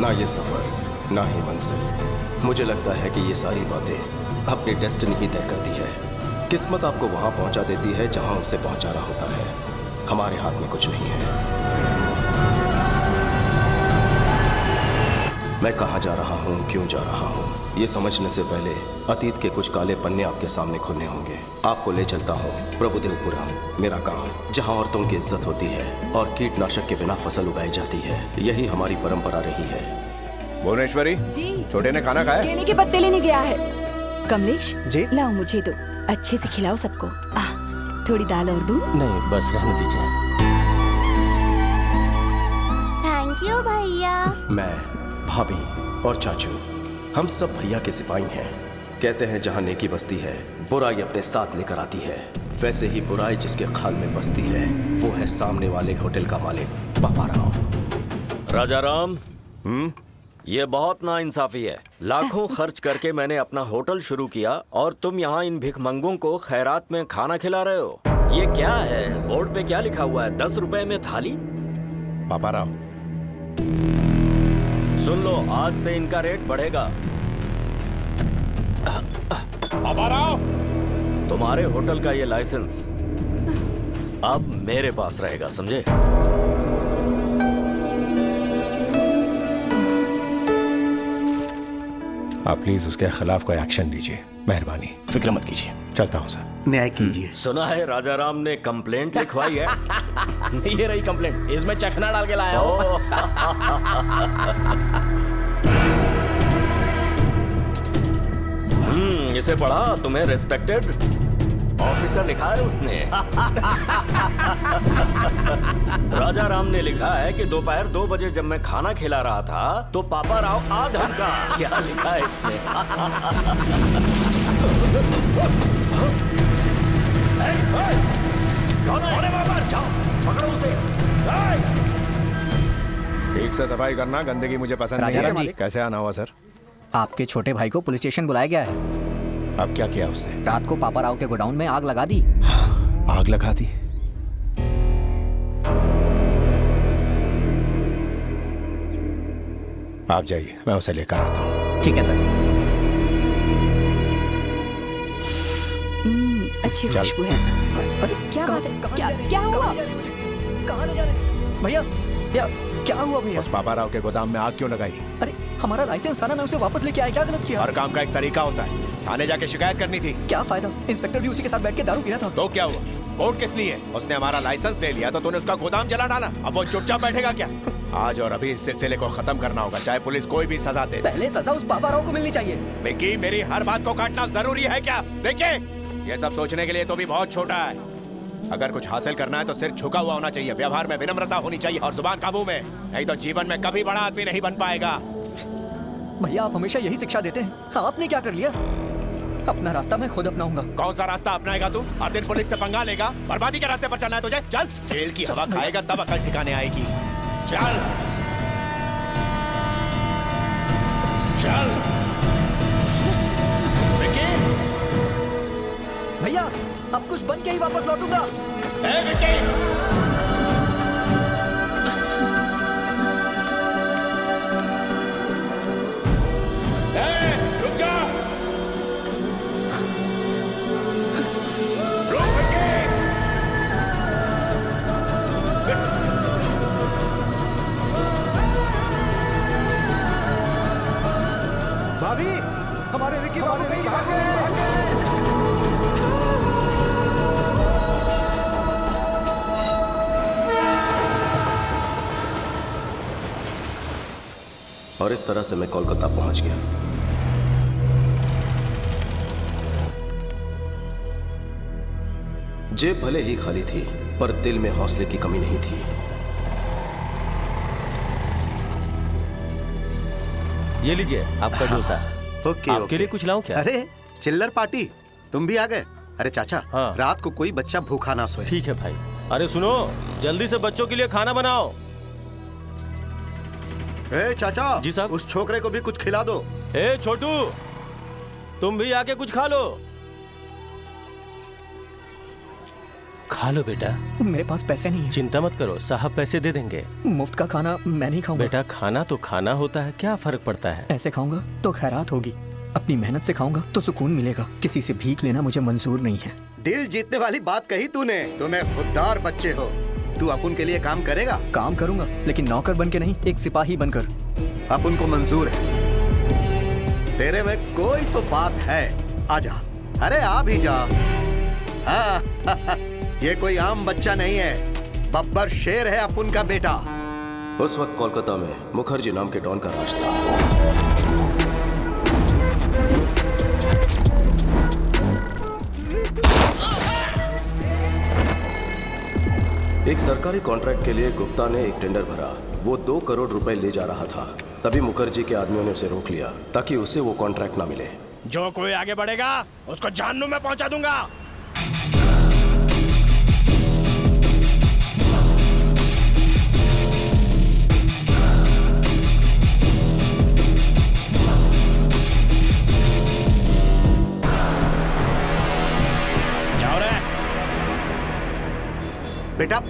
ना ये सफर, ना ही मंजिल। मुझे लगता है कि ये सारी बातें अपनी डेस्टिनी ही तय करती है। किस्मत आपको वहां पहुंचा देती है जहां उसे पहुंचाना होता है। हमारे हाथ में कुछ नहीं है। मैं कहां जा रहा हूं, क्यों जा रहा हूं, ये समझने से पहले अतीत के कुछ काले पन्ने आपके सामने खुलने होंगे। आपको ले चलता हूं प्रभुदेवपुरम, मेरा गांव, जहां औरतों की इज्जत होती है और कीटनाशक के बिना फसल उगाई जाती है। यही हमारी परंपरा रही है। भुवनेश्वरी जी। छोटे ने खाना खाया? केले के पत्ते लेने गया है। कमलेश जी? लाओ मुझे दो, अच्छे से खिलाओ सबको। थोड़ी दाल और दूं? नहीं, बस रहने दीजिए। थैंक यू भैया। मैं, भाभी और चाचू, हम सब भैया के सिपाही हैं। कहते हैं जहां नेकी बसती है, बुराई अपने साथ लेकर आती है। वैसे ही बुराई जिसके खाल में बसती है, वो है सामने वाले होटल का मालिक पापा राव। राजा राम, ये बहुत नाइंसाफी है। लाखों खर्च करके मैंने अपना होटल शुरू किया और तुम यहाँ इन भिखमंगों को खैरात में खाना खिला रहे हो। ये क्या है? बोर्ड पे क्या लिखा हुआ है? 10 रुपए में थाली? पापा राव, सुन लो, आज से इनका रेट बढ़ेगा। पापा राव, तुम्हारे होटल का ये लाइसेंस अब मेरे पास रहेगा, समझे? आप प्लीज उसके खिलाफ कोई एक्शन लीजिए, मेहरबानी। फिक्र मत कीजिए, चलता हूँ सर। न्याय कीजिए। सुना है राजा राम ने कंप्लेंट लिखवाई है। ये रही कंप्लेंट, इसमें चखना डाल के लाया हूँ। इसे पढ़ा, तुम्हें रेस्पेक्टेड ऑफिसर लिखा है उसने। राजा राम ने लिखा है कि दोपहर 2 बजे जब मैं खाना खिला रहा था तो पापा राव आ धमका। क्या लिखा है इसने? जाओ, पकड़ो उसे। ठीक से सफाई करना, गंदगी मुझे पसंद नहीं राजा राम है। जी। कैसे आना हुआ सर? आपके छोटे भाई को पुलिस स्टेशन बुलाया गया है। अब क्या किया उसने? रात को पापा राव के गोडाउन में आग लगा दी। आग लगा दी? आप जाइए, मैं उसे लेकर आता हूँ। ठीक है सर। अच्छी चल। खुशबू है। अरे क्या बात है? क्या हुआ? कहाँ ले जा रहे हैं? भैया, क्या हुआ भैया? उस पापा राव के गोदाम में आग क्यों लगाई? अरे हमारा लाइसेंस था ना, मैं उसे वापस लेके आया। क्या गलत किया? हर काम का एक तरीका होता है। थाने जाके शिकायत करनी थी। क्या फायदा? इंस्पेक्टर भी उसी के साथ बैठ के दारू पी रहा था। तो क्या हुआ? कोर्ट किस लिए? उसने हमारा लाइसेंस ले लिया तो तूने उसका गोदाम जला डाला। अब वो चुपचाप बैठेगा क्या? आज और अभी इस सिलसिले को खत्म करना होगा, चाहे पुलिस कोई भी सजा दे। पहले सजा उस पापा राव को मिलनी चाहिए। विक्की, मेरी हर बात को काटना जरूरी है क्या? विक्की, ये सब सोचने के लिए तो भी बहुत छोटा है। अगर कुछ हासिल करना है तो सिर झुका हुआ होना चाहिए, व्यवहार में विनम्रता होनी चाहिए और जुबान काबू में, नहीं तो जीवन में कभी बड़ा आदमी नहीं बन पाएगा। भैया, आप हमेशा यही शिक्षा देते हैं। आपने क्या कर लिया? अपना रास्ता मैं खुद अपनाऊंगा। कौन सा रास्ता अपनाएगा तू? हर दिन पुलिस से पंगा लेगा? बर्बादी के रास्ते पर चलना है तुझे? चल, जेल की हवा खाएगा तब अकल ठिकाने आएगी। चल चल। भैया, अब कुछ बन के ही वापस लौटूंगा। ए विक्की! भाभी, हमारे विक्की भाभी भागे। और इस तरह से मैं कोलकाता पहुंच गया। जेब भले ही खाली थी, पर दिल में हौसले की कमी नहीं थी। ये लीजिए आपका डोसा। ओके, आपके लिए कुछ लाऊं क्या? अरे चिल्लर पार्टी, तुम भी आ गए? अरे चाचा, हाँ। रात को कोई बच्चा भूखा ना सोए। ठीक है भाई। अरे सुनो, जल्दी से बच्चों के लिए खाना बनाओ। ए चाचा जी साहब। उस छोकरे को भी कुछ खिला दो। ए छोटू, तुम भी आके कुछ खा लो। खा लो बेटा। मेरे पास पैसे नहीं चिंता मत करो, साहब पैसे दे देंगे। है। मुफ्त का खाना मैं नहीं खाऊंगा। बेटा खाना तो खाना होता है, क्या फर्क पड़ता है। ऐसे खाऊंगा तो खैरात होगी, अपनी मेहनत से खाऊंगा तो सुकून मिलेगा। किसी से भीख लेना मुझे मंजूर नहीं है। दिल जीतने वाली बात कही तूने। तुम्हें खुददार बच्चे हो। तू अपुन के लिए काम करेगा? काम करूंगा, लेकिन नौकर बन के नहीं, एक सिपाही बनकर। अपुन को मंजूर है। तेरे में कोई तो बात है। आजा, अरे आ भी जा। हाँ, ये कोई आम बच्चा नहीं है, बब्बर शेर है अपुन का बेटा। उस वक्त कोलकाता में मुखर्जी नाम के डॉन का राज था। एक सरकारी कॉन्ट्रैक्ट के लिए गुप्ता ने एक टेंडर भरा। वो 2 करोड़ रुपए ले जा रहा था। तभी मुखर्जी के आदमियों ने उसे रोक लिया ताकि उसे वो कॉन्ट्रैक्ट ना मिले। जो कोई आगे बढ़ेगा उसको जहन्नुम में पहुंचा दूंगा। जाओ रे बेटा,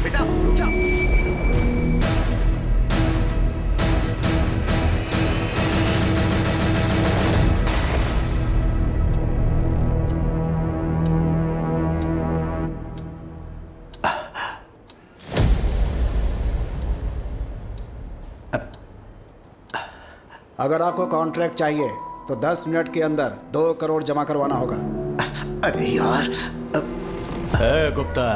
बेटा रुक जा। अगर आपको कॉन्ट्रैक्ट चाहिए तो 10 मिनट के अंदर 2 करोड़ जमा करवाना होगा। अरे यार, गुप्ता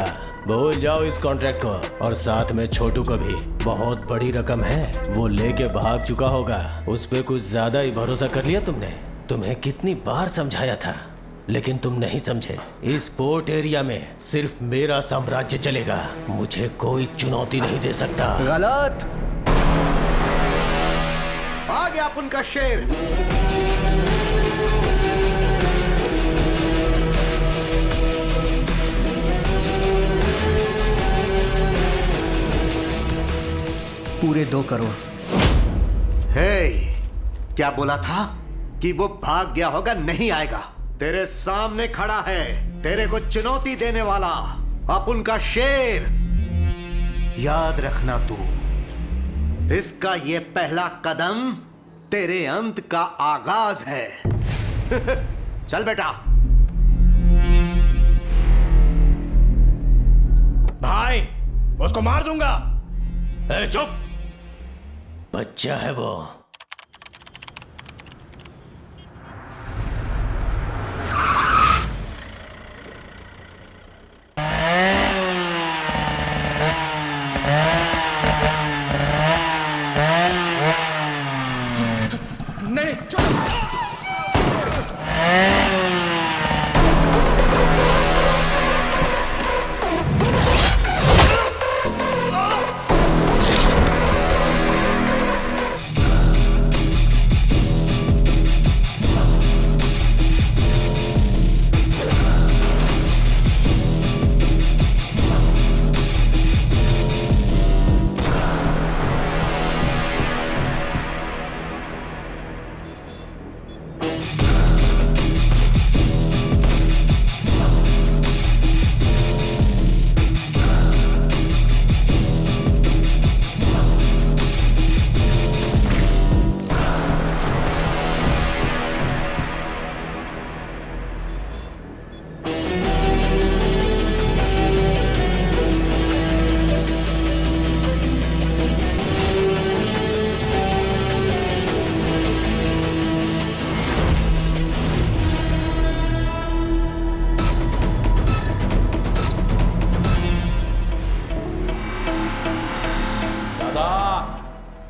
भूल जाओ इस कॉन्ट्रैक्ट को, और साथ में छोटू को भी। बहुत बड़ी रकम है, वो लेके भाग चुका होगा। उस पे कुछ ज्यादा ही भरोसा कर लिया तुमने। तुम्हें कितनी बार समझाया था, लेकिन तुम नहीं समझे। इस पोर्ट एरिया में सिर्फ मेरा साम्राज्य चलेगा, मुझे कोई चुनौती नहीं दे सकता। गलत। आ गया अपुन का शेर। पूरे 2 करोड़। हे, क्या बोला था कि वो भाग गया होगा? नहीं आएगा। तेरे सामने खड़ा है, तेरे को चुनौती देने वाला अपुन का शेर। याद रखना तू, इसका ये पहला कदम तेरे अंत का आगाज है। चल बेटा। भाई उसको मार दूंगा। चुप, बच्चा है वो। नहीं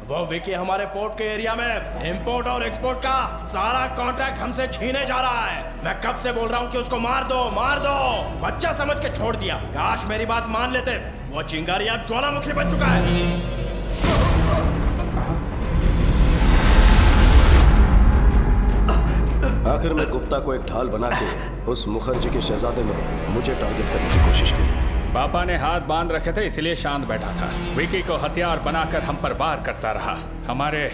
वो विकी हमारे पोर्ट के एरिया में इंपोर्ट और एक्सपोर्ट का सारा कॉन्ट्रैक्ट हमसे छीने जा रहा है। मैं कब से बोल रहा हूँ कि उसको मार दो मार दो। बच्चा समझ के छोड़ दिया। काश मेरी बात मान लेते। वो चिंगारी अब ज्वालामुखी बन चुका है। आखिर में गुप्ता को एक ढाल बना के उस मुखर्जी के शहजादे ने मुझे टारगेट करने की कोशिश की। पापा ने हाथ बांध रखे थे इसलिए शांत बैठा था। विकी को हथियार बनाकर हम पर वार करता रहा। हमारे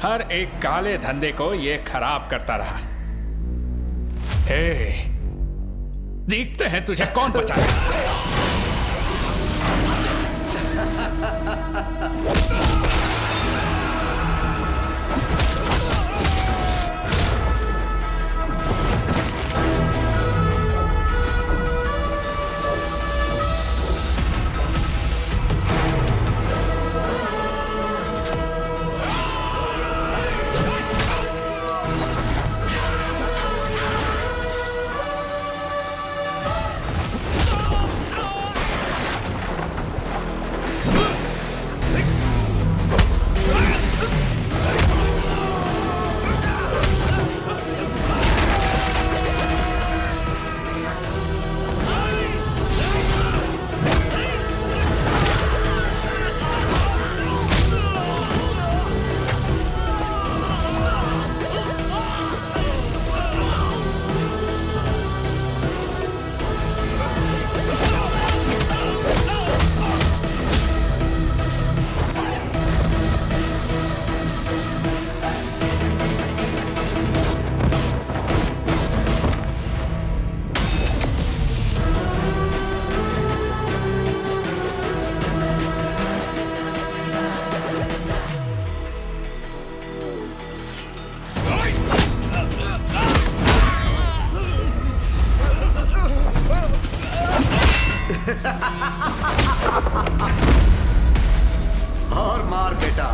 हर एक काले धंधे को ये खराब करता रहा। हे, देखते हैं तुझे कौन बचाएगा। और मार बेटा।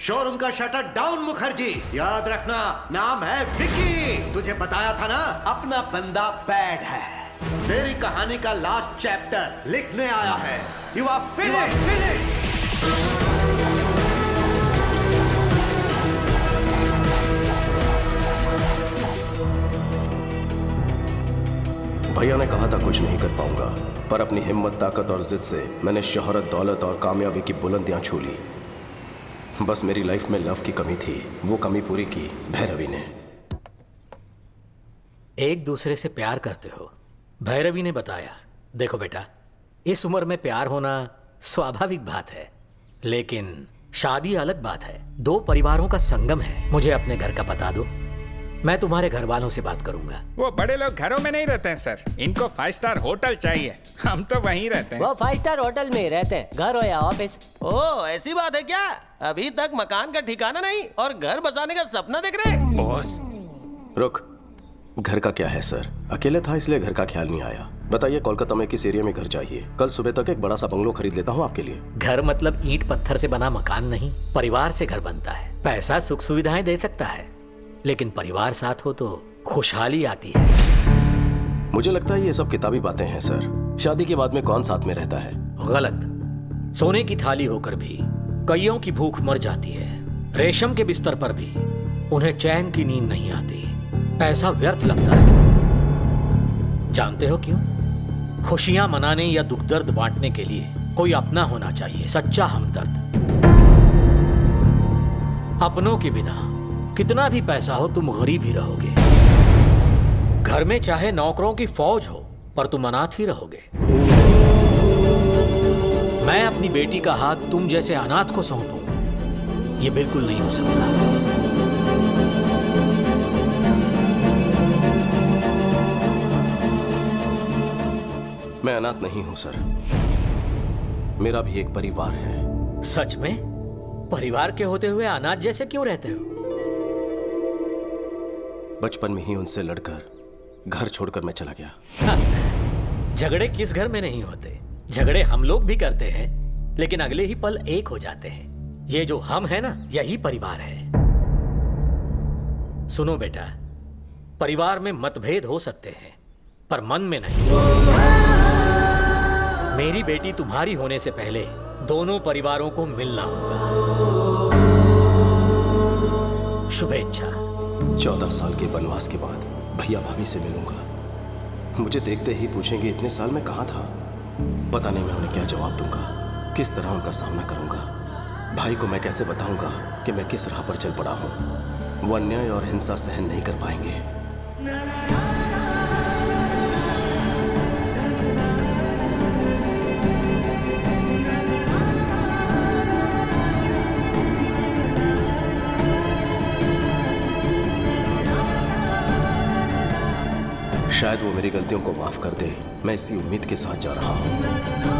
शोरूम का शटर डाउन मुखर्जी। याद रखना नाम है विकी। तुझे बताया था ना अपना बंदा बैड है। तेरी कहानी का लास्ट चैप्टर लिखने आया है। You are finished. भैया ने कहा था कुछ नहीं कर पाऊंगा, पर अपनी हिम्मत, ताकत और जिद से मैंने शोहरत, दौलत और कामयाबी की बुलंदियां छू ली। बस मेरी लाइफ में लव की कमी थी, वो कमी पूरी की भैरवी ने। एक दूसरे से प्यार करते हो, भैरवी ने बताया। देखो बेटा, इस उम्र में प्यार होना स्वाभाविक बात है, लेकिन शादी अलग बात है। दो परिवारों का संगम है। मुझे अपने घर का पता दो, मैं तुम्हारे घर वालों से बात करूंगा। वो बड़े लोग घरों में नहीं रहते हैं सर, इनको 5 स्टार होटल चाहिए। हम तो वहीं रहते हैं। वो 5 स्टार होटल में ही रहते हैं, घर हो या ऑफिस। ओह, ऐसी बात है क्या? अभी तक मकान का ठिकाना नहीं और घर बसाने का सपना देख रहे हैं? बॉस रुक, घर का क्या है सर? अकेले था इसलिए घर का ख्याल नहीं आया। बताइए कोलकाता में किस एरिया में घर चाहिए? कल सुबह तक एक बड़ा सा बंगलो खरीद लेता हूँ आपके लिए। घर मतलब ईंट पत्थर से बना मकान नहीं, परिवार से घर बनता है। पैसा सुख सुविधाएं दे सकता है, लेकिन परिवार साथ हो तो खुशहाली आती है। मुझे लगता है ये सब किताबी बातें हैं सर। शादी के बाद में कौन साथ में रहता है? गलत। सोने की थाली होकर भी कईयों की भूख मर जाती है। रेशम के बिस्तर पर भी उन्हें चैन की नींद नहीं आती। पैसा व्यर्थ लगता है। जानते हो क्यों? खुशियां मनाने या दुख दर्द बांटने के लिए कोई अपना होना चाहिए, सच्चा हमदर्द। अपनों के बिना कितना भी पैसा हो तुम गरीब ही रहोगे। घर में चाहे नौकरों की फौज हो, पर तुम अनाथ ही रहोगे। मैं अपनी बेटी का हाथ तुम जैसे अनाथ को सौंपूं, ये बिल्कुल नहीं हो सकता। मैं अनाथ नहीं हूं सर, मेरा भी एक परिवार है। सच में? परिवार के होते हुए अनाथ जैसे क्यों रहते हो? बचपन में ही उनसे लड़कर घर छोड़कर मैं चला गया। झगड़े किस घर में नहीं होते? झगड़े हम लोग भी करते हैं, लेकिन अगले ही पल एक हो जाते हैं। ये जो हम है ना, यही परिवार है। सुनो बेटा, परिवार में मतभेद हो सकते हैं, पर मन में नहीं। मेरी बेटी तुम्हारी होने से पहले दोनों परिवारों को मिलना होगा। शुभेच्छा। 14 साल के वनवास के बाद भैया भाभी से मिलूंगा। मुझे देखते ही पूछेंगे इतने साल में कहाँ था। पता नहीं मैं उन्हें क्या जवाब दूंगा, किस तरह उनका सामना करूंगा। भाई को मैं कैसे बताऊंगा कि मैं किस राह पर चल पड़ा हूं। वो अन्याय और हिंसा सहन नहीं कर पाएंगे। शायद वो मेरी गलतियों को माफ कर दे। मैं इसी उम्मीद के साथ जा रहा हूं।